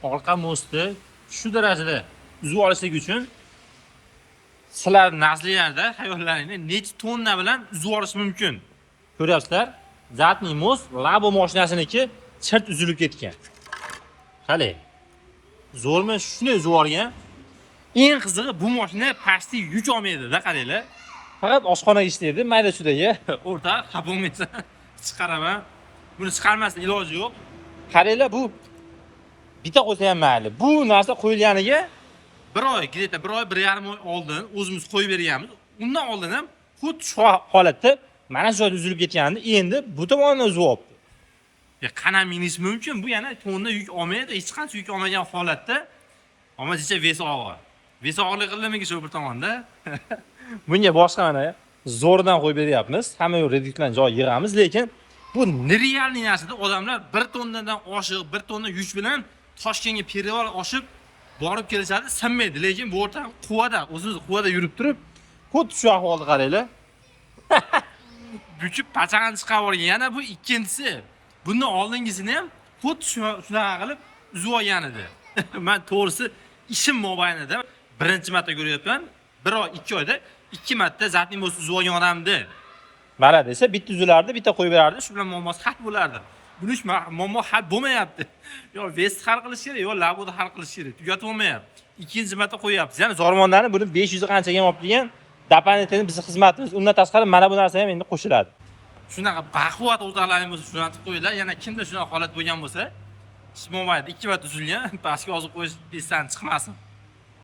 orqa mostni shu darajada uzib olishlik uchun sizlar nazllarda hayollaringni necha tonna bilan uzib olish mumkin. Ko'ryapsizlar? Zatniy most Labo mashinasiniki chirt uzilib ketgan. Qani. Zo'rmi? Shuni uzib olgan. Eng qizig'i bu mashina pastga yuk olmaydi-da, qaranglar. Faqat oshxonaga ishlaydi, mayda chudaga. O'rta xabonmaysa chiqaraman. Buni chiqarmasdan iloji yo'q. Qaranglar, bu bitta qo'ysa ham mayli. Bu narsa qo'yilganiga 1 oy, где-то 1 oy, 1,5 oy oldin o'zimiz qo'yib berganmiz. Undan oldin ham xuddi shu holatda mana shu joyda uzilib ketgandi, endi bu tomondan uzib olibdi. Qana minish mumkin? Bu yana tonna yuk olmaydi, hech qancha yuk olmagan holatda. Ammo-jicha vesi og'ir. Vesi og'irlik qildimiki shu bir tomonda. Bunga boshqa mana zo'rdan qo'yib beryapmiz. Hamma yo'q redukdan joy yig'amiz, lekin bu nerealniy narsada odamlar 1 tonnadan oshiq, 1 tonna yuk bilan Toshkentga perevol oshib borib kelishadi, sinmaydi. Lekin bu o'rta quvada, o'zimiz quvada yurib turib, xuddi shu ahvolda qaranglar. Bukib pachag'ini chiqarib olgan. Yana bu ikkinchisi. Bundan oldingisini ham xuddi shunaqa qilib uzib olgan edi. Men to'g'risi ishim mobaynida birinchi marta ko'ryapman. 1 oy, 2 oyda 2 marta zatniy most uzib olgan odamni. Mana desa bitta uzilardi, bitta qo'yib berardi, shu bilan muammosi hal bo'lardi. Buni hech muammo hal bo'lmayapti. Yo vest hal qilish kerak, yo laboda hal qilish kerak. Tugatib olmayapti. Ikkinchi marta qo'yapmiz. Ya'ni Zormonlarni buni 500 qanchaga olib kelgan dapanetini bizning xizmatimiz. Undan tashqari mana bu narsa ham endi qo'shiladi. Shunaqa baquvvat o'rtoqlaring bo'lsa, shuni aytib qo'yinglar. Yana kimda shunaqa holat bo'lgan bo'lsa, hech bo'lmaydi. 2 marta uzilgan, pastga yozib qo'yish, esdan chiqmasin.